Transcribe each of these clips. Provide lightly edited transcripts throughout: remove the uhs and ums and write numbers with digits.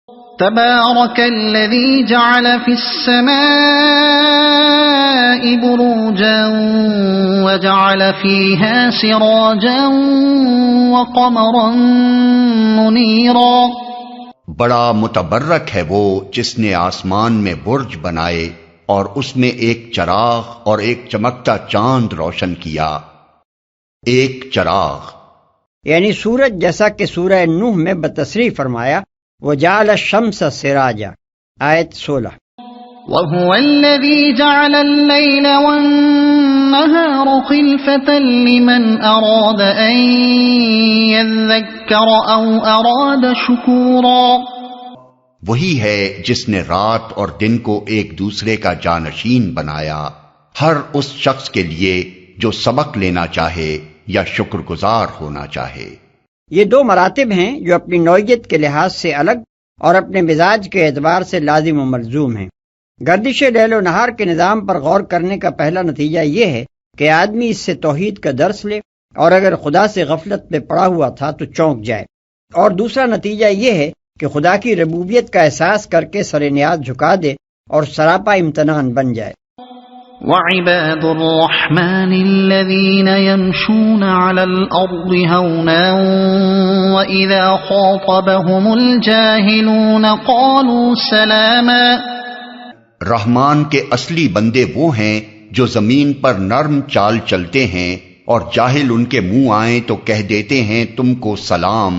تبارك الذي جعل في السماء بروجا وجعل فيها سراجا وقمرا منيرا. بڑا متبرک ہے وہ جس نے آسمان میں برج بنائے اور اس میں ایک چراغ اور ایک چمکتا چاند روشن کیا. ایک چراغ یعنی سورج، جیسا کہ سورہ نوح میں بتصریح فرمایا وَجَعَلَ الشَّمْسَ سِرَاجًا، آیت 16. وهو الذي جعل الليل والنهار خلفة لمن أراد أن يذكر أو أراد شكورا. وہی ہے جس نے رات اور دن کو ایک دوسرے کا جانشین بنایا، ہر اس شخص کے لیے جو سبق لینا چاہے یا شکر گزار ہونا چاہے. یہ دو مراتب ہیں جو اپنی نوعیت کے لحاظ سے الگ اور اپنے مزاج کے اعتبار سے لازم و ملزوم ہیں. گردش لیل و نہار کے نظام پر غور کرنے کا پہلا نتیجہ یہ ہے کہ آدمی اس سے توحید کا درس لے اور اگر خدا سے غفلت میں پڑا ہوا تھا تو چونک جائے، اور دوسرا نتیجہ یہ ہے کہ خدا کی ربوبیت کا احساس کر کے سر نیاز جھکا دے اور سراپا امتنان بن جائے. وعباد الرحمن الذين يمشون على الأرض هونا وإذا خاطبهم الجاهلون قالوا سلاما. رحمان کے اصلی بندے وہ ہیں جو زمین پر نرم چال چلتے ہیں اور جاہل ان کے منہ آئیں تو کہہ دیتے ہیں تم کو سلام.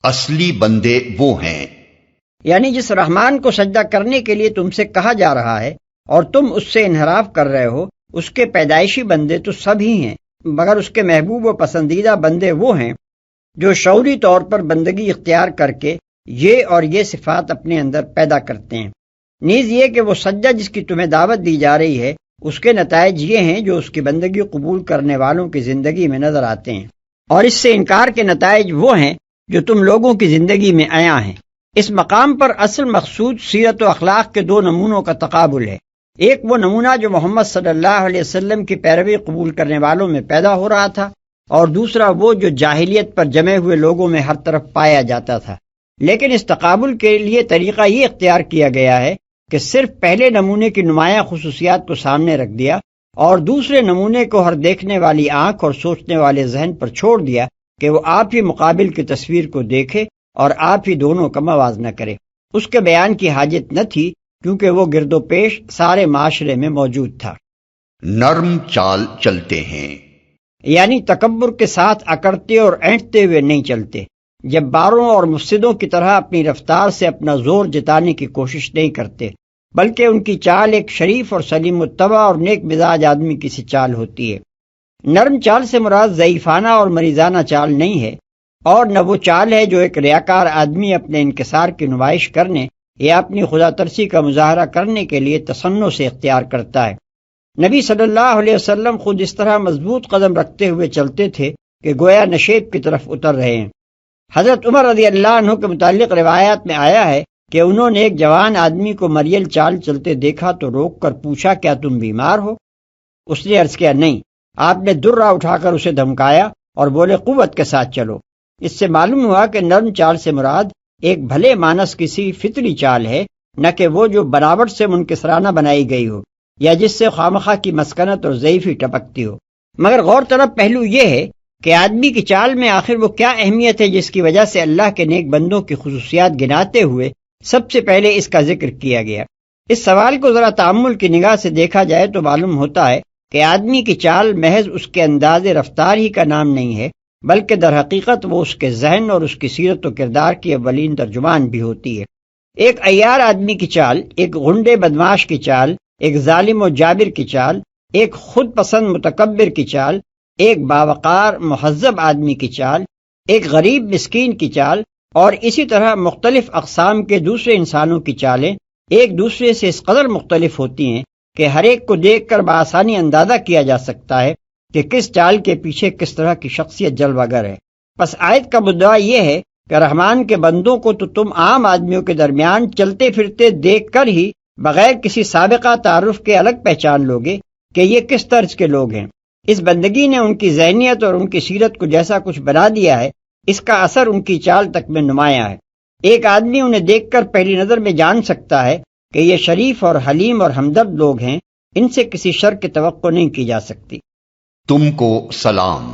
اصلی بندے وہ ہیں یعنی جس رحمان کو سجدہ کرنے کے لیے تم سے کہا جا رہا ہے اور تم اس سے انحراف کر رہے ہو، اس کے پیدائشی بندے تو سب ہی ہیں، مگر اس کے محبوب و پسندیدہ بندے وہ ہیں جو شعوری طور پر بندگی اختیار کر کے یہ اور یہ صفات اپنے اندر پیدا کرتے ہیں. نیز یہ کہ وہ سجدہ جس کی تمہیں دعوت دی جا رہی ہے اس کے نتائج یہ ہیں جو اس کی بندگی قبول کرنے والوں کی زندگی میں نظر آتے ہیں، اور اس سے انکار کے نتائج وہ ہیں جو تم لوگوں کی زندگی میں عیاں ہیں. اس مقام پر اصل مقصود سیرت و اخلاق کے دو نمونوں کا تقابل ہے. ایک وہ نمونہ جو محمد صلی اللہ علیہ وسلم کی پیروی قبول کرنے والوں میں پیدا ہو رہا تھا، اور دوسرا وہ جو جاہلیت پر جمے ہوئے لوگوں میں ہر طرف پایا جاتا تھا. لیکن اس تقابل کے لیے طریقہ یہ اختیار کیا گیا ہے کہ صرف پہلے نمونے کی نمایاں خصوصیات کو سامنے رکھ دیا اور دوسرے نمونے کو ہر دیکھنے والی آنکھ اور سوچنے والے ذہن پر چھوڑ دیا کہ وہ آپ ہی مقابل کی تصویر کو دیکھے اور آپ ہی دونوں کا موازنہ کرے. اس کے بیان کی حاجت نہ تھی کیونکہ وہ گرد و پیش سارے معاشرے میں موجود تھا. نرم چال چلتے ہیں یعنی تکبر کے ساتھ اکڑتے اور اینٹتے ہوئے نہیں چلتے، جباروں اور مفسدوں کی طرح اپنی رفتار سے اپنا زور جتانے کی کوشش نہیں کرتے، بلکہ ان کی چال ایک شریف اور سلیم الطبع اور نیک مزاج آدمی کی سی چال ہوتی ہے. نرم چال سے مراد ضعیفانہ اور مریضانہ چال نہیں ہے، اور نہ وہ چال ہے جو ایک ریاکار آدمی اپنے انکسار کی نمائش کرنے یا اپنی خدا ترسی کا مظاہرہ کرنے کے لیے تصنع سے اختیار کرتا ہے. نبی صلی اللہ علیہ وسلم خود اس طرح مضبوط قدم رکھتے ہوئے چلتے تھے کہ گویا نشیب کی طرف اتر رہے ہیں. حضرت عمر رضی اللہ عنہ کے متعلق روایات میں آیا ہے کہ انہوں نے ایک جوان آدمی کو مریل چال چلتے دیکھا تو روک کر پوچھا کیا تم بیمار ہو؟ اس نے عرض کیا نہیں. آپ نے درہ اٹھا کر اسے دھمکایا اور بولے قوت کے ساتھ چلو. اس سے معلوم ہوا کہ نرم چال سے مراد ایک بھلے مانس کسی فطری چال ہے، نہ کہ وہ جو بناوٹ سے منکسرانہ بنائی گئی ہو یا جس سے خوامخواہ کی مسکنت اور ضعیفی ٹپکتی ہو. مگر غور طلب پہلو یہ ہے کہ آدمی کی چال میں آخر وہ کیا اہمیت ہے جس کی وجہ سے اللہ کے نیک بندوں کی خصوصیات گناتے ہوئے سب سے پہلے اس کا ذکر کیا گیا. اس سوال کو ذرا تأمل کی نگاہ سے دیکھا جائے تو معلوم ہوتا ہے کہ آدمی کی چال محض اس کے انداز رفتار ہی کا نام نہیں ہے، بلکہ در حقیقت وہ اس کے ذہن اور اس کی سیرت و کردار کی اولین ترجمان بھی ہوتی ہے. ایک عیار آدمی کی چال، ایک غنڈے بدماش کی چال، ایک ظالم و جابر کی چال، ایک خود پسند متکبر کی چال، ایک باوقار مہذب آدمی کی چال، ایک غریب مسکین کی چال، اور اسی طرح مختلف اقسام کے دوسرے انسانوں کی چالیں ایک دوسرے سے اس قدر مختلف ہوتی ہیں کہ ہر ایک کو دیکھ کر بآسانی اندازہ کیا جا سکتا ہے کہ کس چال کے پیچھے کس طرح کی شخصیت جلوہ گر ہے. پس آیت کا مدعا یہ ہے کہ رحمان کے بندوں کو تو تم عام آدمیوں کے درمیان چلتے پھرتے دیکھ کر ہی بغیر کسی سابقہ تعارف کے الگ پہچان لوگے کہ یہ کس طرز کے لوگ ہیں. اس بندگی نے ان کی ذہنیت اور ان کی سیرت کو جیسا کچھ بنا دیا ہے، اس کا اثر ان کی چال تک میں نمایاں ہے. ایک آدمی انہیں دیکھ کر پہلی نظر میں جان سکتا ہے کہ یہ شریف اور حلیم اور ہمدرد لوگ ہیں، ان سے کسی شر کی توقع نہیں کی جا سکتی۔ تم کو سلام۔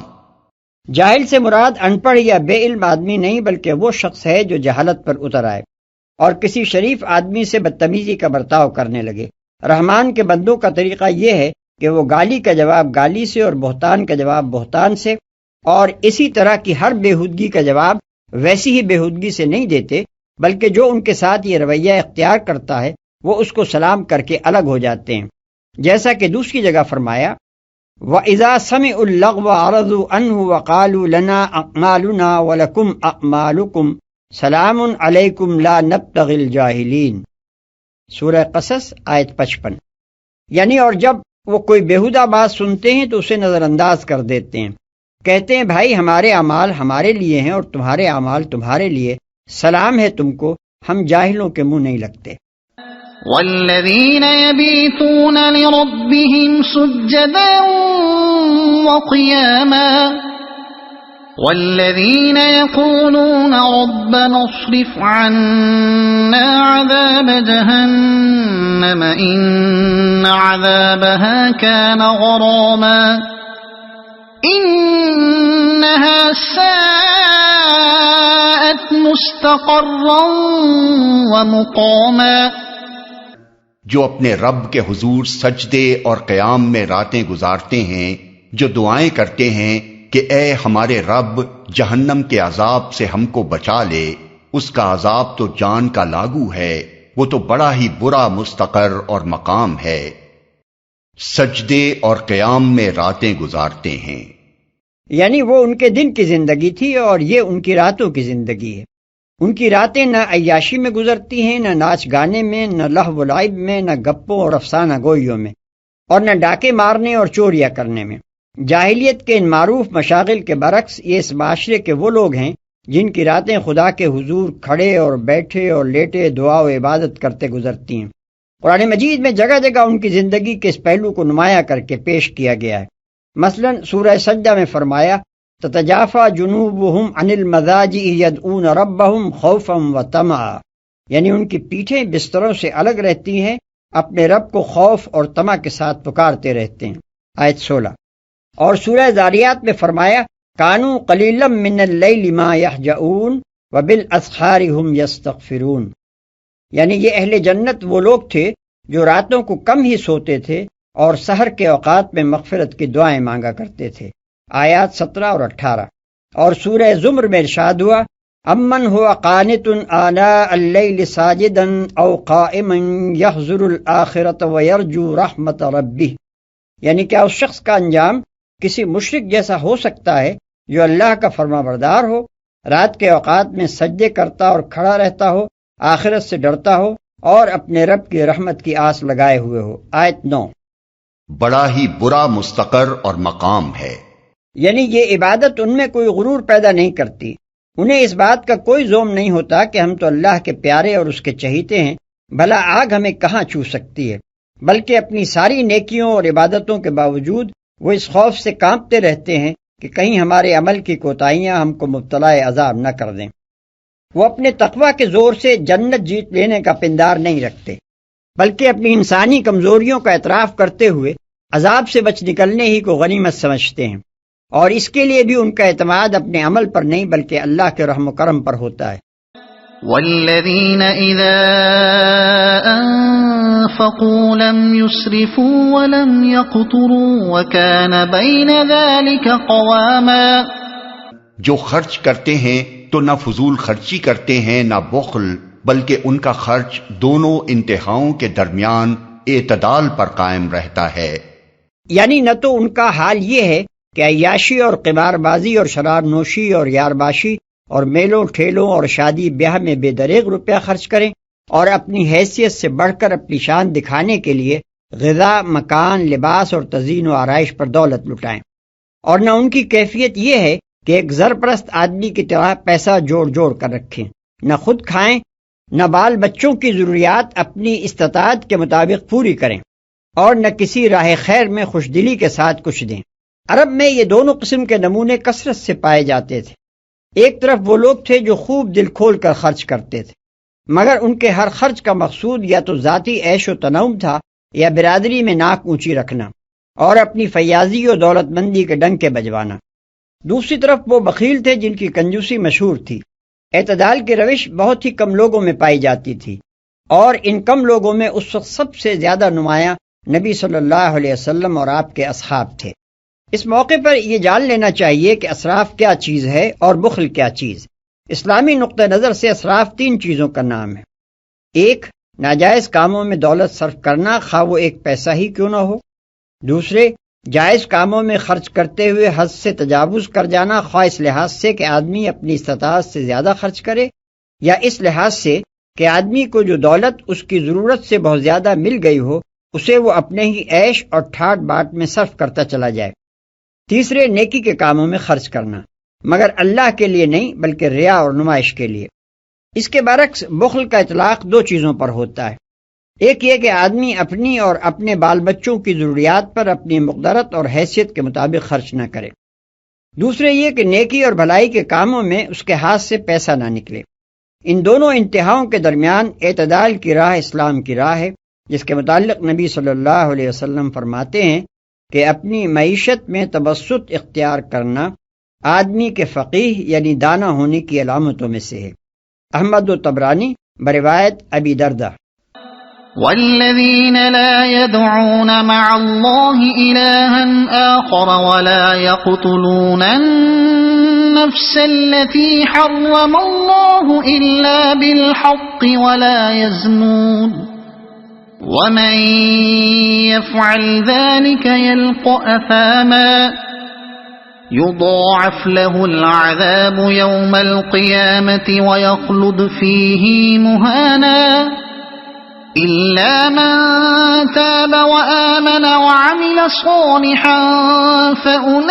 جاہل سے مراد ان پڑھ یا بے علم آدمی نہیں، بلکہ وہ شخص ہے جو جہالت پر اتر آئے اور کسی شریف آدمی سے بدتمیزی کا برتاؤ کرنے لگے۔ رحمان کے بندوں کا طریقہ یہ ہے کہ وہ گالی کا جواب گالی سے اور بہتان کا جواب بہتان سے اور اسی طرح کی ہر بےہودگی کا جواب ویسی ہی بےہودگی سے نہیں دیتے، بلکہ جو ان کے ساتھ یہ رویہ اختیار کرتا ہے وہ اس کو سلام کر کے الگ ہو جاتے ہیں، جیسا کہ دوسری جگہ فرمایا وَإِذَا سَمِعُوا اللَّغْوَ عَرَضُوا عَنْهُ وَقَالُوا لَنَا أَعْمَالُنَا وَلَكُمْ أَعْمَالُكُمْ سَلَامٌ عَلَيْكُمْ لَا نَبْتَغِي الْجَاهِلِينَ۔ سورہ قصص آیت 55۔ یعنی اور جب وہ کوئی بیہودہ بات سنتے ہیں تو اسے نظر انداز کر دیتے ہیں، کہتے ہیں بھائی ہمارے اعمال ہمارے لیے ہیں اور تمہارے اعمال تمہارے لیے، سلام ہے تم کو، ہم جاہلوں کے منہ نہیں لگتے۔ والذین یبیتون لربهم سجدا وقیاما والذین یقولون ربنا اصرف عنا عذاب جہنم ان عذابها كان غراما انها ساءت مستقرا ومقاما۔ جو اپنے رب کے حضور سجدے اور قیام میں راتیں گزارتے ہیں، جو دعائیں کرتے ہیں کہ اے ہمارے رب جہنم کے عذاب سے ہم کو بچا لے، اس کا عذاب تو جان کا لاگو ہے، وہ تو بڑا ہی برا مستقر اور مقام ہے۔ سجدے اور قیام میں راتیں گزارتے ہیں، یعنی وہ ان کے دن کی زندگی تھی اور یہ ان کی راتوں کی زندگی ہے۔ ان کی راتیں نہ عیاشی میں گزرتی ہیں، نہ ناچ گانے میں، نہ لہو و لعب میں، نہ گپوں اور افسانہ گوئیوں میں، اور نہ ڈاکے مارنے اور چوریاں کرنے میں۔ جاہلیت کے ان معروف مشاغل کے برعکس یہ اس معاشرے کے وہ لوگ ہیں جن کی راتیں خدا کے حضور کھڑے اور بیٹھے اور لیٹے دعا و عبادت کرتے گزرتی ہیں۔ قرآن مجید میں جگہ جگہ ان کی زندگی کے اس پہلو کو نمایاں کر کے پیش کیا گیا ہے۔ مثلا سورہ سجدہ میں فرمایا تتجافا جنوبہم عن المضاجع یدعون ربہم خوفا وطمعا، یعنی ان کی پیٹھیں بستروں سے الگ رہتی ہیں، اپنے رب کو خوف اور طمع کے ساتھ پکارتے رہتے ہیں۔ آیت 16۔ اور سورہ ذاریات میں فرمایا کانوا قلیلا من اللیل ما یہجعون وبالاسحار ہم یستغفرون، یعنی یہ اہل جنت وہ لوگ تھے جو راتوں کو کم ہی سوتے تھے اور سحر کے اوقات میں مغفرت کی دعائیں مانگا کرتے تھے۔ آیات 17 اور 18۔ اور سورہ زمر میں ارشاد ہوا امن ہوا قانت آناء اللیل ساجدا او قائما یحذر الآخرۃ ویرجو رحمت ربہ، یعنی کیا اس شخص کا انجام کسی مشرک جیسا ہو سکتا ہے جو اللہ کا فرما بردار ہو، رات کے اوقات میں سجدے کرتا اور کھڑا رہتا ہو، آخرت سے ڈرتا ہو اور اپنے رب کی رحمت کی آس لگائے ہوئے ہو۔ آیت 9۔ بڑا ہی برا مستقر اور مقام ہے، یعنی یہ عبادت ان میں کوئی غرور پیدا نہیں کرتی، انہیں اس بات کا کوئی زوم نہیں ہوتا کہ ہم تو اللہ کے پیارے اور اس کے چہیتے ہیں، بھلا آگ ہمیں کہاں چھو سکتی ہے، بلکہ اپنی ساری نیکیوں اور عبادتوں کے باوجود وہ اس خوف سے کانپتے رہتے ہیں کہ کہیں ہمارے عمل کی کوتاہیاں ہم کو مبتلا عذاب نہ کر دیں۔ وہ اپنے تقوی کے زور سے جنت جیت لینے کا پندار نہیں رکھتے، بلکہ اپنی انسانی کمزوریوں کا اعتراف کرتے ہوئے عذاب سے بچ نکلنے ہی کو غنیمت سمجھتے ہیں، اور اس کے لیے بھی ان کا اعتماد اپنے عمل پر نہیں بلکہ اللہ کے رحم و کرم پر ہوتا ہے۔ والذین اذا انفقوا لم يسرفوا ولم يقتروا وكان بين ذلك قواما، جو خرچ کرتے ہیں تو نہ فضول خرچی کرتے ہیں نہ بخل، بلکہ ان کا خرچ دونوں انتہاؤں کے درمیان اعتدال پر قائم رہتا ہے۔ یعنی نہ تو ان کا حال یہ ہے کہ عیاشی اور قمار بازی اور شراب نوشی اور یارباشی اور میلوں ٹھیلوں اور شادی بیاہ میں بے دریغ روپیہ خرچ کریں اور اپنی حیثیت سے بڑھ کر اپنی شان دکھانے کے لیے غذا، مکان، لباس اور تزئین و آرائش پر دولت لٹائیں، اور نہ ان کی کیفیت یہ ہے کہ ایک زرپرست آدمی کی طرح پیسہ جوڑ جوڑ کر رکھیں، نہ خود کھائیں نہ بال بچوں کی ضروریات اپنی استطاعت کے مطابق پوری کریں، اور نہ کسی راہ خیر میں خوش دلی کے ساتھ کچھ دیں۔ عرب میں یہ دونوں قسم کے نمونے کثرت سے پائے جاتے تھے۔ ایک طرف وہ لوگ تھے جو خوب دل کھول کر خرچ کرتے تھے، مگر ان کے ہر خرچ کا مقصود یا تو ذاتی عیش و تنعم تھا یا برادری میں ناک اونچی رکھنا اور اپنی فیاضی و دولت مندی کے ڈنکے بجوانا۔ دوسری طرف وہ بخیل تھے جن کی کنجوسی مشہور تھی۔ اعتدال کی روش بہت ہی کم لوگوں میں پائی جاتی تھی، اور ان کم لوگوں میں اس وقت سب سے زیادہ نمایاں نبی صلی اللہ علیہ وسلم اور آپ کے اصحاب تھے۔ اس موقع پر یہ جان لینا چاہیے کہ اسراف کیا چیز ہے اور بخل کیا چیز۔ اسلامی نقطہ نظر سے اسراف 3 چیزوں کا نام ہے۔ 1، ناجائز کاموں میں دولت صرف کرنا، خواہ وہ ایک پیسہ ہی کیوں نہ ہو۔ دوسرے، جائز کاموں میں خرچ کرتے ہوئے حد سے تجاوز کر جانا، خواہ اس لحاظ سے کہ آدمی اپنی استطاعت سے زیادہ خرچ کرے، یا اس لحاظ سے کہ آدمی کو جو دولت اس کی ضرورت سے بہت زیادہ مل گئی ہو اسے وہ اپنے ہی عیش اور ٹھاٹ باٹ میں صرف کرتا چلا جائے۔ تیسرے، نیکی کے کاموں میں خرچ کرنا، مگر اللہ کے لیے نہیں بلکہ ریا اور نمائش کے لیے۔ اس کے برعکس بخل کا اطلاق 2 چیزوں پر ہوتا ہے۔ ایک یہ کہ آدمی اپنی اور اپنے بال بچوں کی ضروریات پر اپنی مقدرت اور حیثیت کے مطابق خرچ نہ کرے۔ دوسرے یہ کہ نیکی اور بھلائی کے کاموں میں اس کے ہاتھ سے پیسہ نہ نکلے۔ ان دونوں انتہاؤں کے درمیان اعتدال کی راہ اسلام کی راہ ہے، جس کے متعلق نبی صلی اللہ علیہ وسلم فرماتے ہیں کہ اپنی معیشت میں توسط اختیار کرنا آدمی کے فقیہ یعنی دانا ہونے کی علامتوں میں سے ہے۔ احمد و طبرانی بروایت ابی دردہ۔ والذين لا يدعون مع الله إلها آخر ولا يقتلون النفس التي حرم الله إلا بالحق ولا يزنون ومن يفعل ذلك يلقى أثاما يضاعف له العذاب يوم القيامة ويخلد فيه مهانا إلا من تاب وآمن وعمل صالحا فأولئك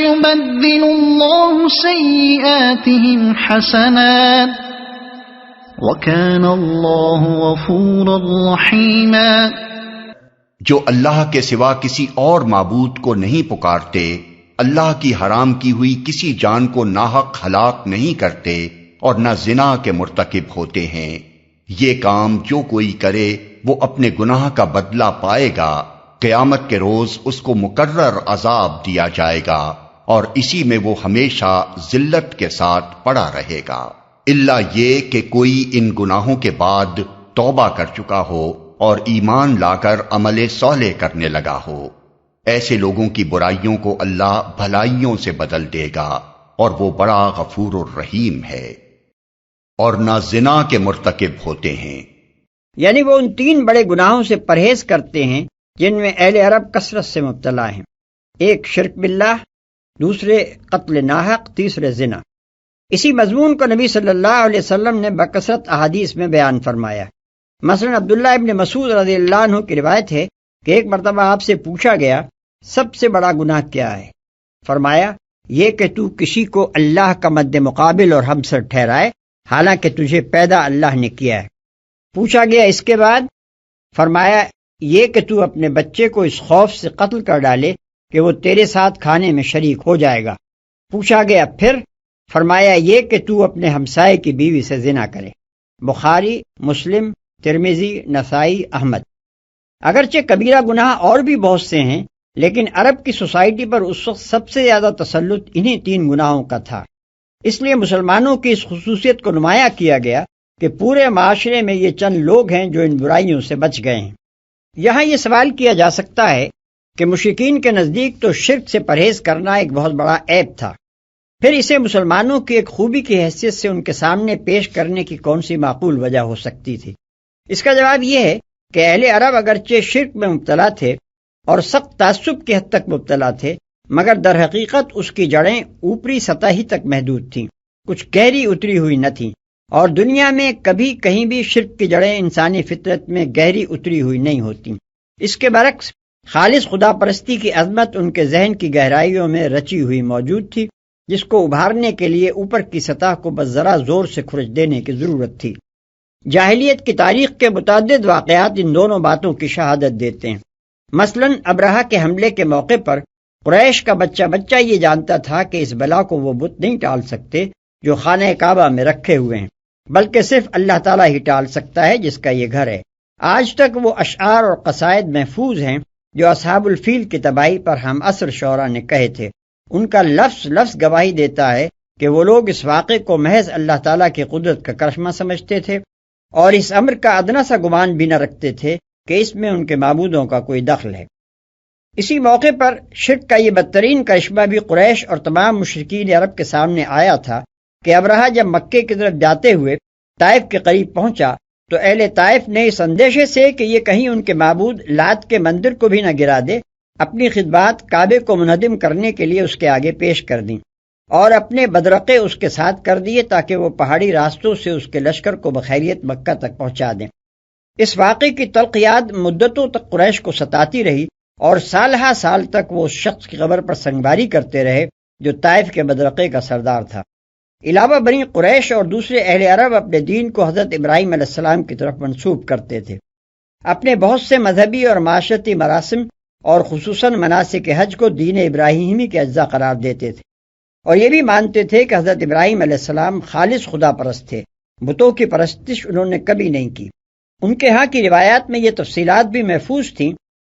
يبدل الله سيئاتهم حسنات وكان الله غفورا رحيما۔ جو اللہ کے سوا کسی اور معبود کو نہیں پکارتے، اللہ کی حرام کی ہوئی کسی جان کو ناحق ہلاک نہیں کرتے اور نہ زنا کے مرتکب ہوتے ہیں، یہ کام جو کوئی کرے وہ اپنے گناہ کا بدلہ پائے گا، قیامت کے روز اس کو مقرر عذاب دیا جائے گا اور اسی میں وہ ہمیشہ ذلت کے ساتھ پڑا رہے گا، الا یہ کہ کوئی ان گناہوں کے بعد توبہ کر چکا ہو اور ایمان لا کر عمل صالح کرنے لگا ہو۔ ایسے لوگوں کی برائیوں کو اللہ بھلائیوں سے بدل دے گا اور وہ بڑا غفور الرحیم ہے، اور نہ زنا کے مرتکب ہوتے ہیں۔ یعنی وہ ان 3 بڑے گناہوں سے پرہیز کرتے ہیں جن میں اہل عرب کثرت سے مبتلا ہیں۔ ایک شرک باللہ، دوسرے قتل ناحق، تیسرے زنا۔ اسی مضمون کو نبی صلی اللہ علیہ وسلم نے بکثرت احادیث میں بیان فرمایا۔ مثلا عبداللہ ابن مسعود رضی اللہ عنہ کی روایت ہے کہ ایک مرتبہ آپ سے پوچھا گیا سب سے بڑا گناہ کیا ہے؟ فرمایا یہ کہ تو کسی کو اللہ کا مد مقابل اور ہمسر ٹھہرائے حالانکہ تجھے پیدا اللہ نے کیا ہے۔ پوچھا گیا اس کے بعد؟ فرمایا یہ کہ تو اپنے بچے کو اس خوف سے قتل کر ڈالے کہ وہ تیرے ساتھ کھانے میں شریک ہو جائے گا۔ پوچھا گیا پھر؟ فرمایا یہ کہ تو اپنے ہمسائے کی بیوی سے زنا کرے۔ بخاری، مسلم، ترمذی، نسائی، احمد۔ اگرچہ کبیرہ گناہ اور بھی بہت سے ہیں، لیکن عرب کی سوسائٹی پر اس وقت سب سے زیادہ تسلط انہی 3 گناہوں کا تھا۔ اس لیے مسلمانوں کی اس خصوصیت کو نمایاں کیا گیا کہ پورے معاشرے میں یہ چند لوگ ہیں جو ان برائیوں سے بچ گئے ہیں۔ یہاں یہ سوال کیا جا سکتا ہے کہ مشرکین کے نزدیک تو شرک سے پرہیز کرنا ایک بہت بڑا عیب تھا، پھر اسے مسلمانوں کی ایک خوبی کی حیثیت سے ان کے سامنے پیش کرنے کی کون سی معقول وجہ ہو سکتی تھی؟ اس کا جواب یہ ہے کہ اہل عرب اگرچہ شرک میں مبتلا تھے اور سخت تعصب کی حد تک مبتلا تھے، مگر در حقیقت اس کی جڑیں اوپری سطح ہی تک محدود تھیں، کچھ گہری اتری ہوئی نہ تھیں، اور دنیا میں کبھی کہیں بھی شرک کی جڑیں انسانی فطرت میں گہری اتری ہوئی نہیں ہوتی۔ اس کے برعکس خالص خدا پرستی کی عظمت ان کے ذہن کی گہرائیوں میں رچی ہوئی موجود تھی، جس کو ابھارنے کے لیے اوپر کی سطح کو بس ذرا زور سے کھرچ دینے کی ضرورت تھی۔ جاہلیت کی تاریخ کے متعدد واقعات ان دونوں باتوں کی شہادت دیتے ہیں۔ مثلا ابرہہ کے حملے کے موقع پر قریش کا بچہ بچہ یہ جانتا تھا کہ اس بلا کو وہ بت نہیں ٹال سکتے جو خانہ کعبہ میں رکھے ہوئے ہیں، بلکہ صرف اللہ تعالیٰ ہی ٹال سکتا ہے جس کا یہ گھر ہے۔ آج تک وہ اشعار اور قصائد محفوظ ہیں جو اصحاب الفیل کی تباہی پر ہم عصر شعراء نے کہے تھے۔ ان کا لفظ لفظ گواہی دیتا ہے کہ وہ لوگ اس واقعے کو محض اللہ تعالیٰ کی قدرت کا کرشمہ سمجھتے تھے اور اس امر کا ادنا سا گمان بھی نہ رکھتے تھے کہ اس میں ان کے معبودوں کا کوئی دخل ہے۔ اسی موقع پر شرک کا یہ بدترین کرشمہ بھی قریش اور تمام مشرکین عرب کے سامنے آیا تھا کہ ابرہہ جب مکے کی طرف جاتے ہوئے طائف کے قریب پہنچا تو اہل طائف نے اس اندیشے سے کہ یہ کہیں ان کے معبود لات کے مندر کو بھی نہ گرا دے، اپنی خدمات کعبے کو منہدم کرنے کے لیے اس کے آگے پیش کر دیں اور اپنے بدرقے اس کے ساتھ کر دیے تاکہ وہ پہاڑی راستوں سے اس کے لشکر کو بخیریت مکہ تک پہنچا دیں۔ اس واقعے کی تلخ یاد مدتوں تک قریش کو ستاتی رہی اور سالہ سال تک وہ اس شخص کی قبر پر سنگباری کرتے رہے جو طائف کے بدرقے کا سردار تھا۔ علاوہ بنی قریش اور دوسرے اہل عرب اپنے دین کو حضرت ابراہیم علیہ السلام کی طرف منسوب کرتے تھے، اپنے بہت سے مذہبی اور معاشرتی مراسم اور خصوصاً مناسک حج کو دین ابراہیمی کے اجزاء قرار دیتے تھے، اور یہ بھی مانتے تھے کہ حضرت ابراہیم علیہ السلام خالص خدا پرست تھے، بتوں کی پرستش انہوں نے کبھی نہیں کی۔ ان کے ہاں کی روایات میں یہ تفصیلات بھی محفوظ تھیں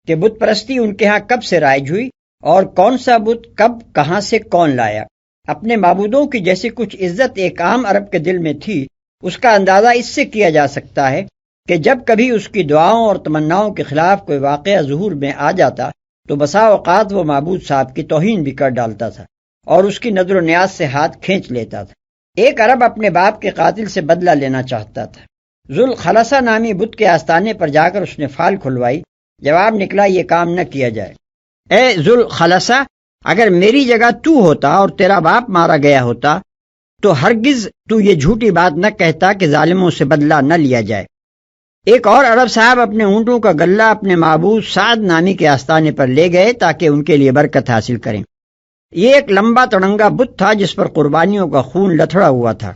کہ بت پرستی ان کے ہاں کب سے رائج ہوئی اور کون سا بت کب کہاں سے کون لایا۔ اپنے معبودوں کی جیسی کچھ عزت ایک عام عرب کے دل میں تھی، اس کا اندازہ اس سے کیا جا سکتا ہے کہ جب کبھی اس کی دعاؤں اور تمناؤں کے خلاف کوئی واقعہ ظہور میں آ جاتا تو بسا اوقات وہ معبود صاحب کی توہین بھی کر ڈالتا تھا اور اس کی نظر و نیاز سے ہاتھ کھینچ لیتا تھا۔ ایک عرب اپنے باپ کے قاتل سے بدلہ لینا چاہتا تھا۔ ذوالخلصہ نامی بت کے آستانے پر جا کر اس نے فال کھلوائی، جواب نکلا یہ کام نہ کیا جائے۔ اے ذوالخلصہ، اگر میری جگہ تو ہوتا اور تیرا باپ مارا گیا ہوتا تو ہرگز تو یہ جھوٹی بات نہ کہتا کہ ظالموں سے بدلہ نہ لیا جائے۔ ایک اور عرب صاحب اپنے اونٹوں کا غلہ اپنے معبود سعد نامی کے آستانے پر لے گئے تاکہ ان کے لیے برکت حاصل کریں۔ یہ ایک لمبا تڑنگا بت تھا جس پر قربانیوں کا خون لتھڑا ہوا تھا۔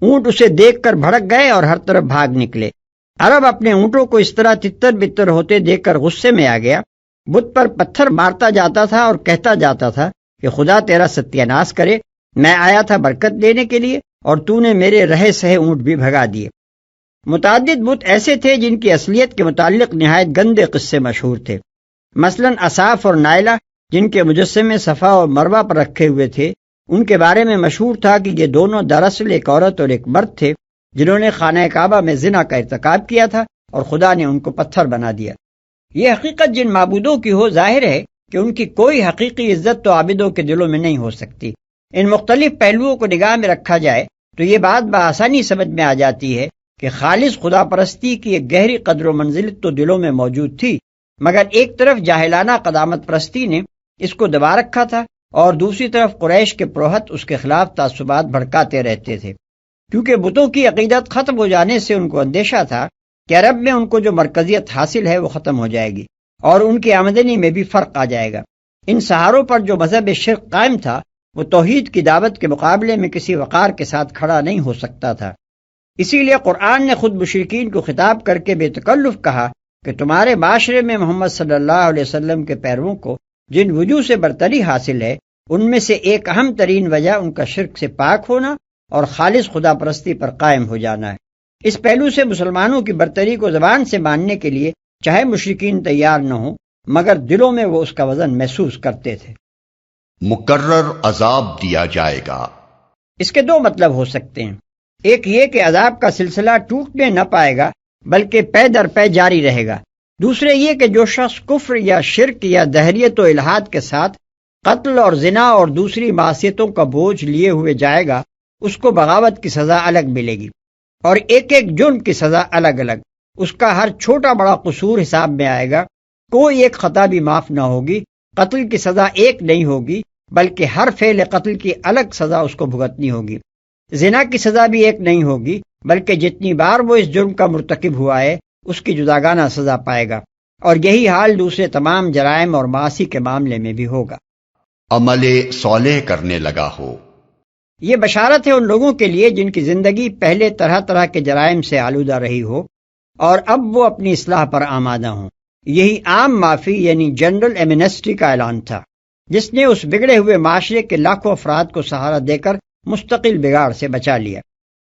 اونٹ اسے دیکھ کر بھڑک گئے اور ہر طرف بھاگ نکلے۔ عرب اپنے اونٹوں کو اس طرح تتر بتر ہوتے دیکھ کر غصے میں آ گیا، بت پر پتھر مارتا جاتا تھا اور کہتا جاتا تھا کہ خدا تیرا ستیہ ناش کرے، میں آیا تھا برکت دینے کے لیے اور تو نے میرے رہے سہے اونٹ بھی بھگا دیے۔ متعدد بت ایسے تھے جن کی اصلیت کے متعلق نہایت گندے قصے مشہور تھے، مثلاً اصاف اور نائلہ جن کے مجسمے صفا اور مروہ پر رکھے ہوئے تھے، ان کے بارے میں مشہور تھا کہ یہ دونوں دراصل ایک عورت اور ایک مرد تھے جنہوں نے خانہ کعبہ میں زنا کا ارتکاب کیا تھا اور خدا نے ان کو پتھر بنا دیا۔ یہ حقیقت جن معبودوں کی ہو، ظاہر ہے کہ ان کی کوئی حقیقی عزت تو عابدوں کے دلوں میں نہیں ہو سکتی۔ ان مختلف پہلوؤں کو نگاہ میں رکھا جائے تو یہ بات بآسانی سمجھ میں آ جاتی ہے کہ خالص خدا پرستی کی ایک گہری قدر و منزلت تو دلوں میں موجود تھی، مگر ایک طرف جاہلانہ قدامت پرستی نے اس کو دبا رکھا تھا اور دوسری طرف قریش کے پروہت اس کے خلاف تعصبات بھڑکاتے رہتے تھے، کیونکہ بتوں کی عقیدت ختم ہو جانے سے ان کو اندیشہ تھا کہ عرب میں ان کو جو مرکزیت حاصل ہے وہ ختم ہو جائے گی اور ان کی آمدنی میں بھی فرق آ جائے گا۔ ان سہاروں پر جو مذہب شرک قائم تھا وہ توحید کی دعوت کے مقابلے میں کسی وقار کے ساتھ کھڑا نہیں ہو سکتا تھا۔ اسی لیے قرآن نے خود مشرکین کو خطاب کر کے بے تکلف کہا کہ تمہارے معاشرے میں محمد صلی اللہ علیہ وسلم کے پیرووں کو جن وجوہ سے برتری حاصل ہے ان میں سے ایک اہم ترین وجہ ان کا شرک سے پاک ہونا اور خالص خدا پرستی پر قائم ہو جانا ہے۔ اس پہلو سے مسلمانوں کی برتری کو زبان سے ماننے کے لیے چاہے مشرکین تیار نہ ہوں مگر دلوں میں وہ اس کا وزن محسوس کرتے تھے۔ مقرر عذاب دیا جائے گا۔ اس کے دو مطلب ہو سکتے ہیں، ایک یہ کہ عذاب کا سلسلہ ٹوٹنے نہ پائے گا بلکہ پے در پے جاری رہے گا، دوسرے یہ کہ جو شخص کفر یا شرک یا دہریت و الحاد کے ساتھ قتل اور زنا اور دوسری معصیتوں کا بوجھ لیے ہوئے جائے گا اس کو بغاوت کی سزا الگ ملے گی اور ایک ایک جرم کی سزا الگ الگ، اس کا ہر چھوٹا بڑا قصور حساب میں آئے گا، کوئی ایک خطا بھی معاف نہ ہوگی، قتل کی سزا ایک نہیں ہوگی بلکہ ہر فعل قتل کی الگ سزا اس کو بھگتنی ہوگی، زنا کی سزا بھی ایک نہیں ہوگی بلکہ جتنی بار وہ اس جرم کا مرتکب ہوا ہے اس کی جداگانہ سزا پائے گا، اور یہی حال دوسرے تمام جرائم اور معاصی کے معاملے میں بھی ہوگا۔ عمل صالح کرنے لگا ہو۔ یہ بشارت ہے ان لوگوں کے لیے جن کی زندگی پہلے طرح طرح کے جرائم سے آلودہ رہی ہو اور اب وہ اپنی اصلاح پر آمادہ ہوں۔ یہی عام معافی یعنی جنرل ایمنسٹی کا اعلان تھا۔ جس نے اس بگڑے ہوئے معاشرے کے لاکھوں افراد کو سہارا دے کر مستقل بگاڑ سے بچا لیا۔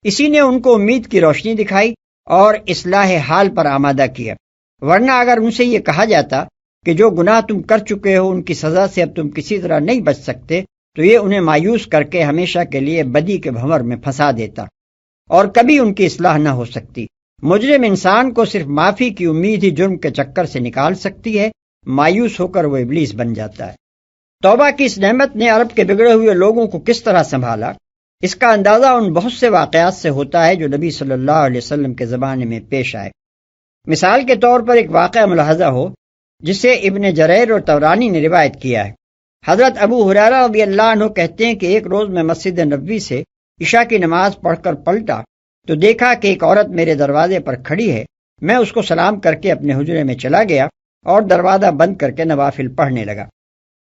اسی نے ان کو امید کی روشنی دکھائی اور اصلاح حال پر آمادہ کیا، ورنہ اگر ان سے یہ کہا جاتا کہ جو گناہ تم کر چکے ہو ان کی سزا سے اب تم کسی طرح نہیں بچ سکتے، تو یہ انہیں مایوس کر کے ہمیشہ کے لیے بدی کے بھنور میں پھنسا دیتا اور کبھی ان کی اصلاح نہ ہو سکتی۔ مجرم انسان کو صرف معافی کی امید ہی جرم کے چکر سے نکال سکتی ہے، مایوس ہو کر وہ ابلیس بن جاتا ہے۔ توبہ کی اس نعمت نے عرب کے بگڑے ہوئے لوگوں کو کس طرح سنبھالا، اس کا اندازہ ان بہت سے واقعات سے ہوتا ہے جو نبی صلی اللہ علیہ وسلم کے زمانے میں پیش آئے۔ مثال کے طور پر ایک واقعہ ملاحظہ ہو جسے ابن جریر اور طبرانی نے روایت کیا ہے۔ حضرت ابو ہریرہ رضی اللہ عنہ کہتے ہیں کہ ایک روز میں مسجد نبوی سے عشاء کی نماز پڑھ کر پلٹا تو دیکھا کہ ایک عورت میرے دروازے پر کھڑی ہے۔ میں اس کو سلام کر کے اپنے حجرے میں چلا گیا اور دروازہ بند کر کے نوافل پڑھنے لگا۔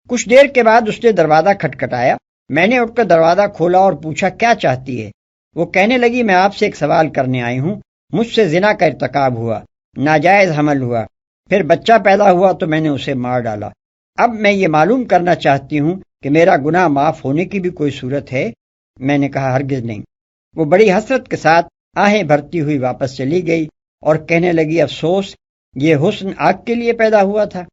کچھ دیر کے بعد اس نے دروازہ کھٹکھٹایا۔ میں نے اٹھ کر دروازہ کھولا اور پوچھا کیا چاہتی ہے؟ وہ کہنے لگی میں آپ سے ایک سوال کرنے آئی ہوں، مجھ سے زنا کا ارتکاب ہوا، ناجائز حمل ہوا، پھر بچہ پیدا ہوا تو میں نے اسے مار ڈالا۔ اب میں یہ معلوم کرنا چاہتی ہوں کہ میرا گناہ معاف ہونے کی بھی کوئی صورت ہے؟ میں نے کہا ہرگز نہیں۔ وہ بڑی حسرت کے ساتھ آہیں بھرتی ہوئی واپس چلی گئی اور کہنے لگی افسوس، یہ حسن آگ کے لیے پیدا ہوا تھا۔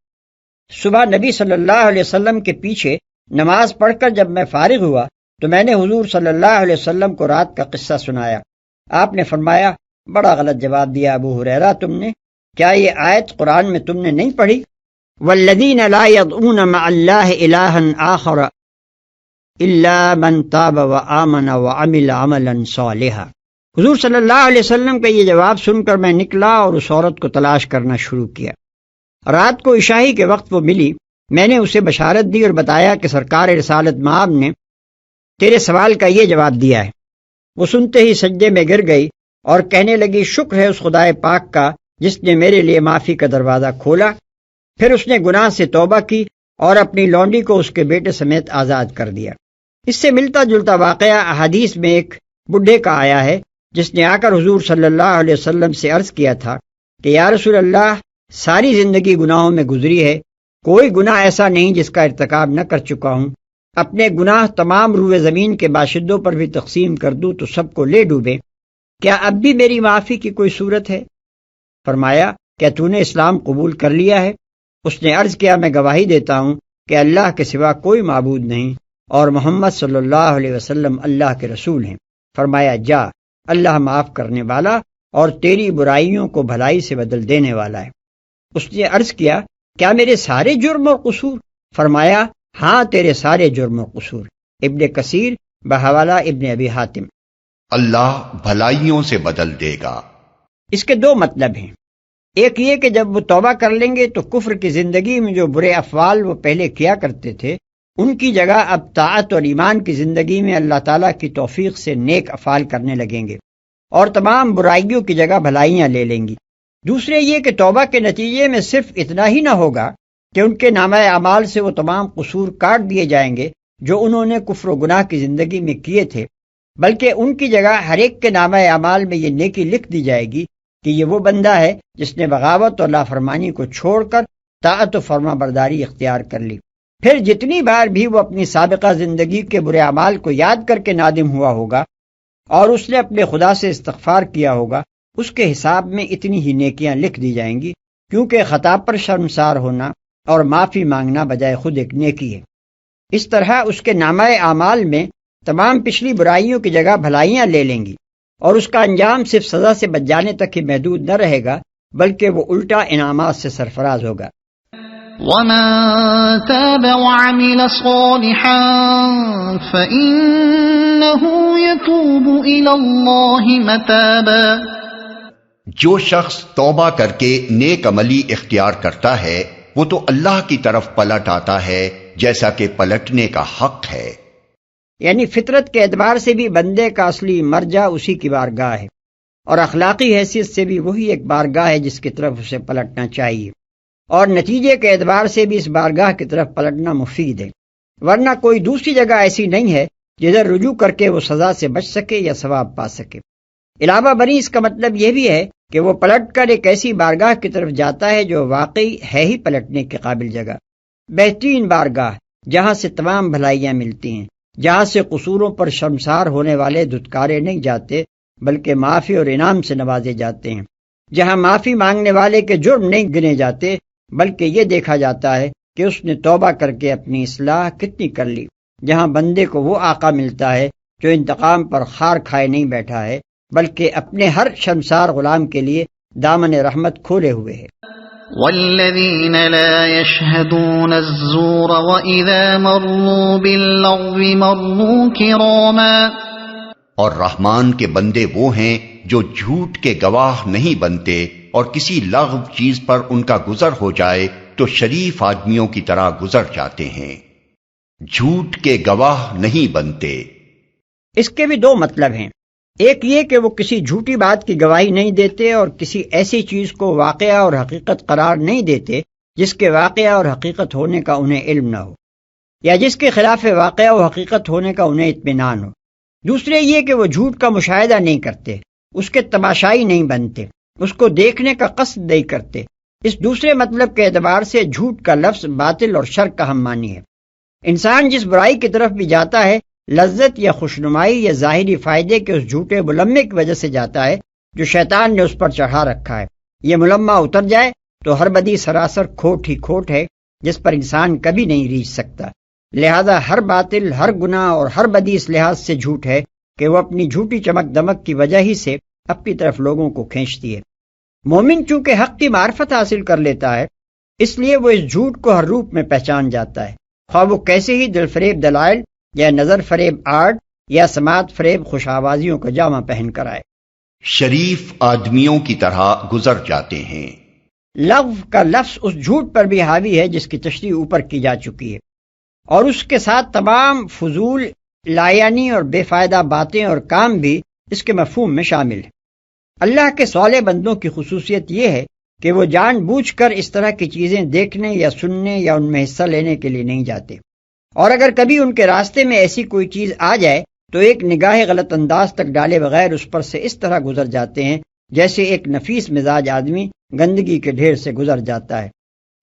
صبح نبی صلی اللہ علیہ وسلم کے پیچھے نماز پڑھ کر جب میں فارغ ہوا تو میں نے حضور صلی اللہ علیہ وسلم کو رات کا قصہ سنایا۔ آپ نے فرمایا بڑا غلط جواب دیا ابو ہریرہ تم نے، کیا یہ آیت قرآن میں تم نے نہیں پڑھی؟ والذین لا یدعون مع اللہ الہا آخر الا من تاب وآمن وعمل عملا صالحا۔ حضور صلی اللہ علیہ وسلم کا یہ جواب سن کر میں نکلا اور اس عورت کو تلاش کرنا شروع کیا۔ رات کو عشاء کے وقت وہ ملی، میں نے اسے بشارت دی اور بتایا کہ سرکار رسالت مآب نے تیرے سوال کا یہ جواب دیا ہے۔ وہ سنتے ہی سجدے میں گر گئی اور کہنے لگی شکر ہے اس خدائے پاک کا جس نے میرے لیے معافی کا دروازہ کھولا۔ پھر اس نے گناہ سے توبہ کی اور اپنی لونڈی کو اس کے بیٹے سمیت آزاد کر دیا۔ اس سے ملتا جلتا واقعہ احادیث میں ایک بڈھے کا آیا ہے جس نے آ کر حضور صلی اللہ علیہ وسلم سے عرض کیا تھا کہ یا رسول اللہ، ساری زندگی گناہوں میں گزری ہے، کوئی گناہ ایسا نہیں جس کا ارتکاب نہ کر چکا ہوں۔ اپنے گناہ تمام روئے زمین کے باشندوں پر بھی تقسیم کر دوں تو سب کو لے ڈوبے، کیا اب بھی میری معافی کی کوئی صورت ہے؟ فرمایا کیا تو نے اسلام قبول کر لیا ہے؟ اس نے عرض کیا میں گواہی دیتا ہوں کہ اللہ کے سوا کوئی معبود نہیں اور محمد صلی اللہ علیہ وسلم اللہ کے رسول ہیں۔ فرمایا جا، اللہ معاف کرنے والا اور تیری برائیوں کو بھلائی سے بدل دینے والا ہے۔ اس نے عرض کیا کیا میرے سارے جرم اور قصور؟ فرمایا ہاں تیرے سارے جرم و قصور۔ ابن کثیر بحوالہ ابن ابی حاتم۔ اللہ بھلائیوں سے بدل دے گا۔ اس کے دو مطلب ہیں، ایک یہ کہ جب وہ توبہ کر لیں گے تو کفر کی زندگی میں جو برے افعال وہ پہلے کیا کرتے تھے ان کی جگہ اب طاعت اور ایمان کی زندگی میں اللہ تعالیٰ کی توفیق سے نیک افعال کرنے لگیں گے اور تمام برائیوں کی جگہ بھلائیاں لے لیں گی۔ دوسرے یہ کہ توبہ کے نتیجے میں صرف اتنا ہی نہ ہوگا کہ ان کے نامہ اعمال سے وہ تمام قصور کاٹ دیے جائیں گے جو انہوں نے کفر و گناہ کی زندگی میں کیے تھے، بلکہ ان کی جگہ ہر ایک کے نامہ اعمال میں یہ نیکی لکھ دی جائے گی کہ یہ وہ بندہ ہے جس نے بغاوت اور نافرمانی کو چھوڑ کر طاعت و فرما برداری اختیار کر لی۔ پھر جتنی بار بھی وہ اپنی سابقہ زندگی کے برے اعمال کو یاد کر کے نادم ہوا ہوگا اور اس نے اپنے خدا سے استغفار کیا ہوگا، اس کے حساب میں اتنی ہی نیکیاں لکھ دی جائیں گی، کیونکہ خطا پر شرمسار ہونا اور معافی مانگنا بجائے خود ایک نیکی ہے۔ اس طرح اس کے نامہ اعمال میں تمام پچھلی برائیوں کی جگہ بھلائیاں لے لیں گی اور اس کا انجام صرف سزا سے بچ جانے تک ہی محدود نہ رہے گا بلکہ وہ الٹا انعامات سے سرفراز ہوگا۔ وَمَن تَابَ وَعَمِلَ صَالِحًا فَإِنَّهُ يَتُوبُ إِلَى اللَّهِ مَتَابًا۔ جو شخص توبہ کر کے نیک عملی اختیار کرتا ہے وہ تو اللہ کی طرف پلٹ آتا ہے جیسا کہ پلٹنے کا حق ہے۔ یعنی فطرت کے اعتبار سے بھی بندے کا اصلی مرجع اسی کی بارگاہ ہے اور اخلاقی حیثیت سے بھی وہی ایک بارگاہ ہے جس کی طرف اسے پلٹنا چاہیے، اور نتیجے کے اعتبار سے بھی اس بارگاہ کی طرف پلٹنا مفید ہے، ورنہ کوئی دوسری جگہ ایسی نہیں ہے جدھر رجوع کر کے وہ سزا سے بچ سکے یا ثواب پا سکے۔ علاوہ بری اس کا مطلب یہ بھی ہے کہ وہ پلٹ کر ایک ایسی بارگاہ کی طرف جاتا ہے جو واقعی ہے ہی پلٹنے کے قابل جگہ، بہترین بارگاہ جہاں سے تمام بھلائیاں ملتی ہیں، جہاں سے قصوروں پر شرمسار ہونے والے دھتکارے نہیں جاتے بلکہ معافی اور انعام سے نوازے جاتے ہیں، جہاں معافی مانگنے والے کے جرم نہیں گنے جاتے بلکہ یہ دیکھا جاتا ہے کہ اس نے توبہ کر کے اپنی اصلاح کتنی کر لی، جہاں بندے کو وہ آقا ملتا ہے جو انتقام پر خار کھائے نہیں بیٹھا ہے بلکہ اپنے ہر شرمسار غلام کے لیے دامن رحمت کھولے ہوئے ہے۔ والذین لا یشہدون الزور وإذا مروا باللغو مروا کراما، اور رحمان کے بندے وہ ہیں جو جھوٹ کے گواہ نہیں بنتے اور کسی لغو چیز پر ان کا گزر ہو جائے تو شریف آدمیوں کی طرح گزر جاتے ہیں، جھوٹ کے گواہ نہیں بنتے۔ اس کے بھی دو مطلب ہیں، ایک یہ کہ وہ کسی جھوٹی بات کی گواہی نہیں دیتے اور کسی ایسی چیز کو واقعہ اور حقیقت قرار نہیں دیتے جس کے واقعہ اور حقیقت ہونے کا انہیں علم نہ ہو، یا جس کے خلاف واقعہ و حقیقت ہونے کا انہیں اطمینان ہو۔ دوسرے یہ کہ وہ جھوٹ کا مشاہدہ نہیں کرتے، اس کے تماشائی نہیں بنتے، اس کو دیکھنے کا قصد نہیں کرتے۔ اس دوسرے مطلب کے اعتبار سے جھوٹ کا لفظ باطل اور شر کا ہم معنی ہے۔ انسان جس برائی کی طرف بھی جاتا ہے لذت یا خوشنمائی یا ظاہری فائدے کے اس جھوٹے ملمے کی وجہ سے جاتا ہے جو شیطان نے اس پر چڑھا رکھا ہے۔ یہ ملمہ اتر جائے تو ہر بدی سراسر کھوٹ ہی کھوٹ ہے جس پر انسان کبھی نہیں ریچھ سکتا۔ لہذا ہر باطل، ہر گناہ اور ہر بدی اس لحاظ سے جھوٹ ہے کہ وہ اپنی جھوٹی چمک دمک کی وجہ ہی سے اپنی طرف لوگوں کو کھینچتی ہے۔ مومن چونکہ حق کی معرفت حاصل کر لیتا ہے اس لیے وہ اس جھوٹ کو ہر روپ میں پہچان جاتا ہے، خواہ وہ کیسے ہی دل فریب دلائل یا نظر فریب آرٹ یا سماعت فریب خوش آوازیوں کا جامہ پہن کر آئے۔ شریف آدمیوں کی طرح گزر جاتے ہیں۔ لغو کا لفظ اس جھوٹ پر بھی حاوی ہے جس کی تشریح اوپر کی جا چکی ہے، اور اس کے ساتھ تمام فضول، لایانی اور بے فائدہ باتیں اور کام بھی اس کے مفہوم میں شامل ہیں۔ اللہ کے صالح بندوں کی خصوصیت یہ ہے کہ وہ جان بوجھ کر اس طرح کی چیزیں دیکھنے یا سننے یا ان میں حصہ لینے کے لیے نہیں جاتے، اور اگر کبھی ان کے راستے میں ایسی کوئی چیز آ جائے تو ایک نگاہ غلط انداز تک ڈالے بغیر اس پر سے اس طرح گزر جاتے ہیں جیسے ایک نفیس مزاج آدمی گندگی کے ڈھیر سے گزر جاتا ہے۔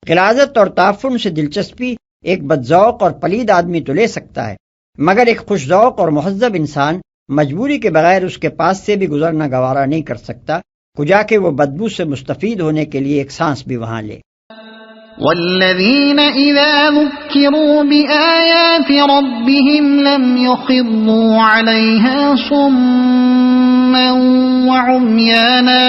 غلاظت اور تعفن سے دلچسپی ایک بدذوق اور پلید آدمی تو لے سکتا ہے، مگر ایک خوش ذوق اور مہذب انسان مجبوری کے بغیر اس کے پاس سے بھی گزرنا گوارا نہیں کر سکتا، کجا کہ وہ بدبو سے مستفید ہونے کے لیے ایک سانس بھی وہاں لے۔ والذین اذا ذکروا بآیات ربهم لم یخروا علیہا صما وعمیانا،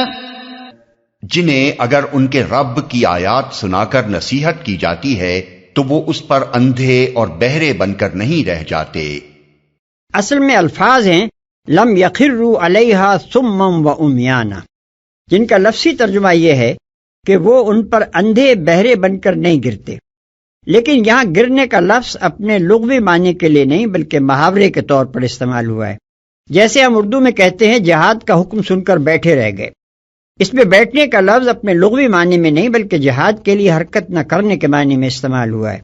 جنہیں اگر ان کے رب کی آیات سنا کر نصیحت کی جاتی ہے تو وہ اس پر اندھے اور بہرے بن کر نہیں رہ جاتے۔ اصل میں الفاظ ہیں لم یخروا علیہا صما وعمیانا، جن کا لفظی ترجمہ یہ ہے کہ وہ ان پر اندھے بہرے بن کر نہیں گرتے، لیکن یہاں گرنے کا لفظ اپنے لغوی معنی کے لیے نہیں بلکہ محاورے کے طور پر استعمال ہوا ہے، جیسے ہم اردو میں کہتے ہیں جہاد کا حکم سن کر بیٹھے رہ گئے۔ اس میں بیٹھنے کا لفظ اپنے لغوی معنی میں نہیں بلکہ جہاد کے لیے حرکت نہ کرنے کے معنی میں استعمال ہوا ہے۔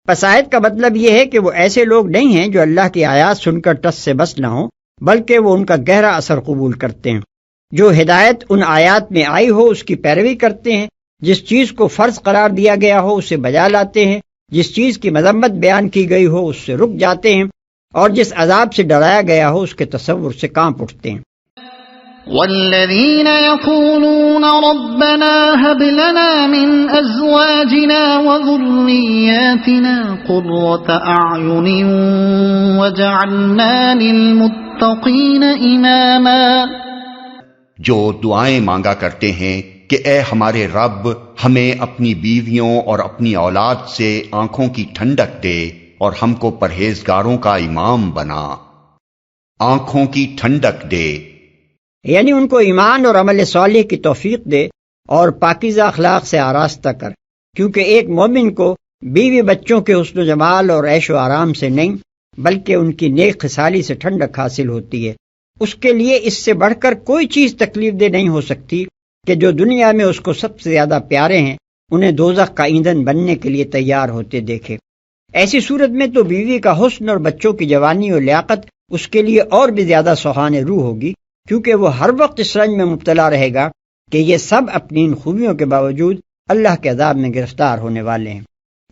پس آیت کا مطلب یہ ہے کہ وہ ایسے لوگ نہیں ہیں جو اللہ کی آیات سن کر ٹس سے بس نہ ہوں، بلکہ وہ ان کا گہرا اثر قبول کرتے ہیں۔ جو ہدایت ان آیات میں آئی ہو اس کی پیروی کرتے ہیں، جس چیز کو فرض قرار دیا گیا ہو اسے بجا لاتے ہیں، جس چیز کی مذمت بیان کی گئی ہو اس سے رک جاتے ہیں، اور جس عذاب سے ڈرایا گیا ہو اس کے تصور سے کانپ اٹھتے ہیں۔ والذین یقولون ربنا هب لنا من ازواجنا وذریاتنا قرة اعین وجعلنا للمتقین اماما، جو دعائیں مانگا کرتے ہیں کہ اے ہمارے رب ہمیں اپنی بیویوں اور اپنی اولاد سے آنکھوں کی ٹھنڈک دے اور ہم کو پرہیزگاروں کا امام بنا۔ آنکھوں کی ٹھنڈک دے یعنی ان کو ایمان اور عمل صالح کی توفیق دے اور پاکیزہ اخلاق سے آراستہ کر، کیونکہ ایک مومن کو بیوی بچوں کے حسن و جمال اور عیش و آرام سے نہیں بلکہ ان کی نیک خصالی سے ٹھنڈک حاصل ہوتی ہے۔ اس کے لیے اس سے بڑھ کر کوئی چیز تکلیف دہ نہیں ہو سکتی کہ جو دنیا میں اس کو سب سے زیادہ پیارے ہیں انہیں دوزخ کا ایندھن بننے کے لیے تیار ہوتے دیکھے۔ ایسی صورت میں تو بیوی کا حسن اور بچوں کی جوانی اور لیاقت اس کے لیے اور بھی زیادہ سوہان روح ہوگی، کیونکہ وہ ہر وقت اس رنج میں مبتلا رہے گا کہ یہ سب اپنی ان خوبیوں کے باوجود اللہ کے عذاب میں گرفتار ہونے والے ہیں۔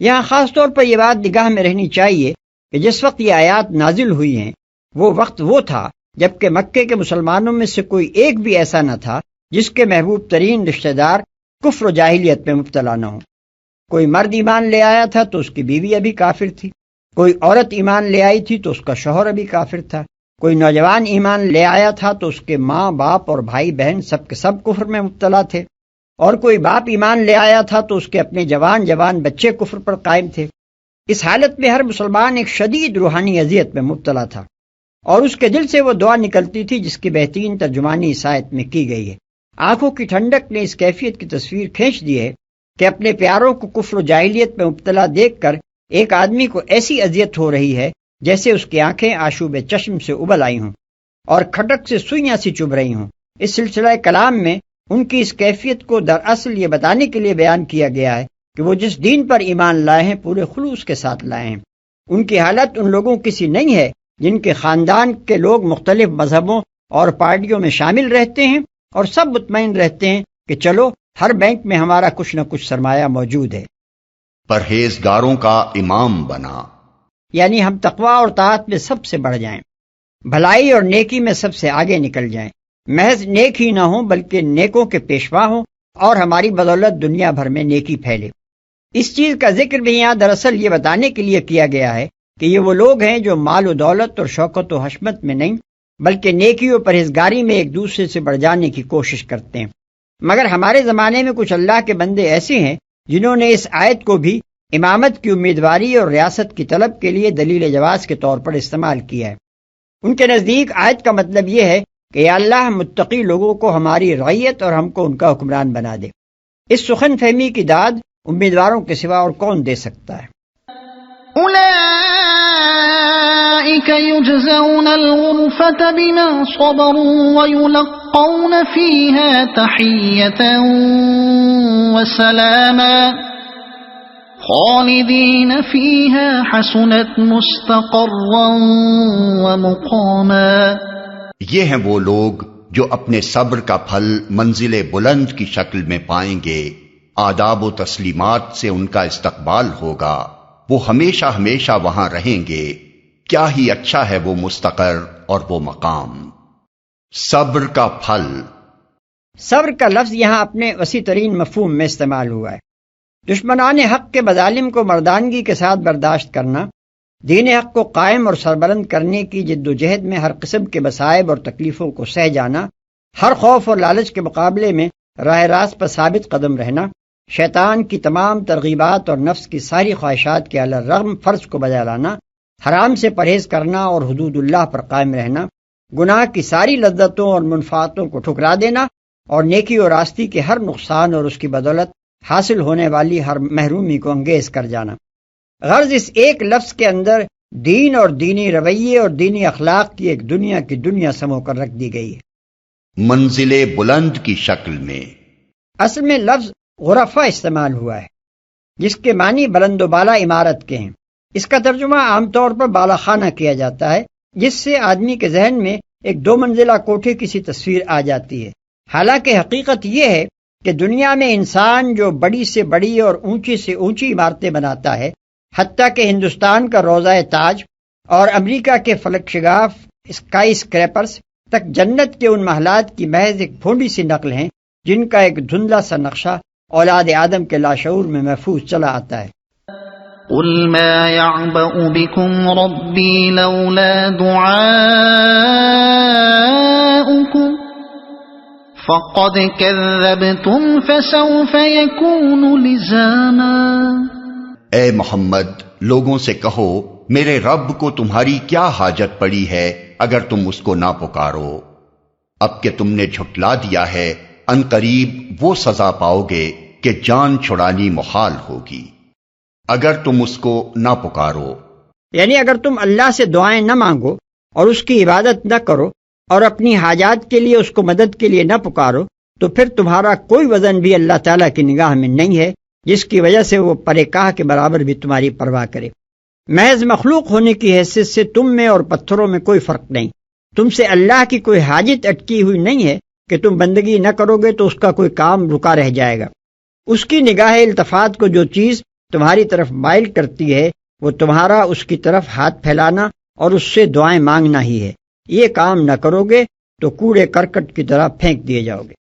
یہاں خاص طور پر یہ بات نگاہ میں رہنی چاہیے کہ جس وقت یہ آیات نازل ہوئی ہیں وہ وقت وہ تھا جبکہ مکے کے مسلمانوں میں سے کوئی ایک بھی ایسا نہ تھا جس کے محبوب ترین رشتہ دار کفر و جاہلیت میں مبتلا نہ ہوں۔ کوئی مرد ایمان لے آیا تھا تو اس کی بیوی ابھی کافر تھی، کوئی عورت ایمان لے آئی تھی تو اس کا شوہر ابھی کافر تھا، کوئی نوجوان ایمان لے آیا تھا تو اس کے ماں باپ اور بھائی بہن سب کے سب کفر میں مبتلا تھے، اور کوئی باپ ایمان لے آیا تھا تو اس کے اپنے جوان بچے کفر پر قائم تھے۔ اس حالت میں ہر مسلمان ایک شدید روحانی اذیت میں مبتلا تھا، اور اس کے دل سے وہ دعا نکلتی تھی جس کی بہترین ترجمانی اس آیت میں کی گئی ہے۔ آنکھوں کی ٹھنڈک نے اس کیفیت کی تصویر کھینچ دی ہے کہ اپنے پیاروں کو کفر و جاہلیت میں مبتلا دیکھ کر ایک آدمی کو ایسی اذیت ہو رہی ہے جیسے اس کی آنکھیں آشوب چشم سے ابل آئی ہوں اور کھٹک سے سوئیاں سی چبھ رہی ہوں۔ اس سلسلہ کلام میں ان کی اس کیفیت کو دراصل یہ بتانے کے لیے بیان کیا گیا ہے کہ وہ جس دین پر ایمان لائے ہیں پورے خلوص کے ساتھ لائے ہیں۔ ان کی حالت ان لوگوں کی سی نہیں ہے جن کے خاندان کے لوگ مختلف مذہبوں اور پارٹیوں میں شامل رہتے ہیں اور سب مطمئن رہتے ہیں کہ چلو ہر بینک میں ہمارا کچھ نہ کچھ سرمایہ موجود ہے۔ پرہیزگاروں کا امام بنا، یعنی ہم تقوی اور طاعت میں سب سے بڑھ جائیں، بھلائی اور نیکی میں سب سے آگے نکل جائیں، محض نیک ہی نہ ہوں بلکہ نیکوں کے پیشوا ہوں اور ہماری بدولت دنیا بھر میں نیکی پھیلے۔ اس چیز کا ذکر بھی یہاں دراصل یہ بتانے کے لیے کیا گیا ہے کہ یہ وہ لوگ ہیں جو مال و دولت اور شوکت و حشمت میں نہیں بلکہ نیکی و پرہیزگاری میں ایک دوسرے سے بڑھ جانے کی کوشش کرتے ہیں۔ مگر ہمارے زمانے میں کچھ اللہ کے بندے ایسے ہیں جنہوں نے اس آیت کو بھی امامت کی امیدواری اور ریاست کی طلب کے لیے دلیل جواز کے طور پر استعمال کیا ہے۔ ان کے نزدیک آیت کا مطلب یہ ہے کہ یا اللہ متقی لوگوں کو ہماری رعیت اور ہم کو ان کا حکمران بنا دے۔ اس سخن فہمی کی داد امیدواروں کے سوا اور کون دے سکتا ہے؟ أولئك يجزون الغرفة بما صبروا ويلقون فيها تحية وسلاما خالدين فيها حسنت مستقرا ومقاما۔ یہ ہیں وہ لوگ جو اپنے صبر کا پھل منزل بلند کی شکل میں پائیں گے، آداب و تسلیمات سے ان کا استقبال ہوگا، وہ ہمیشہ ہمیشہ وہاں رہیں گے، کیا ہی اچھا ہے وہ مستقر اور وہ مقام۔ صبر کا پھل، صبر کا لفظ یہاں اپنے وسیع ترین مفہوم میں استعمال ہوا ہے۔ دشمنان حق کے مظالم کو مردانگی کے ساتھ برداشت کرنا، دین حق کو قائم اور سربلند کرنے کی جد و جہد میں ہر قسم کے مصائب اور تکلیفوں کو سہ جانا، ہر خوف اور لالچ کے مقابلے میں راہ راست پر ثابت قدم رہنا، شیطان کی تمام ترغیبات اور نفس کی ساری خواہشات کے علی الرغم فرض کو بجا لانا، حرام سے پرہیز کرنا اور حدود اللہ پر قائم رہنا، گناہ کی ساری لذتوں اور منفعتوں کو ٹھکرا دینا اور نیکی اور راستی کے ہر نقصان اور اس کی بدولت حاصل ہونے والی ہر محرومی کو انگیز کر جانا۔ غرض اس ایک لفظ کے اندر دین اور دینی رویے اور دینی اخلاق کی ایک دنیا کی دنیا سمو کر رکھ دی گئی ہے۔ منزل بلند کی شکل میں، اصل میں لفظ غرفہ استعمال ہوا ہے جس کے معنی بلند و بالا عمارت کے ہیں۔ اس کا ترجمہ عام طور پر بالا خانہ کیا جاتا ہے، جس سے آدمی کے ذہن میں ایک 2 منزلہ کوٹھے کی سی تصویر آ جاتی ہے۔ حالانکہ حقیقت یہ ہے کہ دنیا میں انسان جو بڑی سے بڑی اور اونچی سے اونچی عمارتیں بناتا ہے، حتیٰ کہ ہندوستان کا روضہ تاج اور امریکہ کے فلک شگاف اسکائی اسکریپرز تک جنت کے ان محلات کی محض ایک پھونڈی سی نقل ہیں جن کا ایک دھندلا سا نقشہ اولاد آدم کے لاشعور میں محفوظ چلا آتا ہے۔ قل ما يعبأ بكم ربي لولا دعاؤكم فقد كذبتم فسوف يكون لزاما۔ اے محمد، لوگوں سے کہو میرے رب کو تمہاری کیا حاجت پڑی ہے اگر تم اس کو نہ پکارو، اب کہ تم نے جھٹلا دیا ہے، ان قریب وہ سزا پاؤ گے کہ جان چھڑانی محال ہوگی اگر تم اس کو نہ پکارو۔ یعنی اگر تم اللہ سے دعائیں نہ مانگو اور اس کی عبادت نہ کرو اور اپنی حاجات کے لیے اس کو مدد کے لیے نہ پکارو تو پھر تمہارا کوئی وزن بھی اللہ تعالیٰ کی نگاہ میں نہیں ہے جس کی وجہ سے وہ پرے کاہ کے برابر بھی تمہاری پرواہ کرے۔ محض مخلوق ہونے کی حیثیت سے تم میں اور پتھروں میں کوئی فرق نہیں، تم سے اللہ کی کوئی حاجت اٹکی ہوئی نہیں ہے کہ تم بندگی نہ کرو گے تو اس کا کوئی کام رکا رہ جائے گا۔ اس کی نگاہ التفات کو جو چیز تمہاری طرف مائل کرتی ہے وہ تمہارا اس کی طرف ہاتھ پھیلانا اور اس سے دعائیں مانگنا ہی ہے۔ یہ کام نہ کرو گے تو کوڑے کرکٹ کی طرح پھینک دیے جاؤ گے۔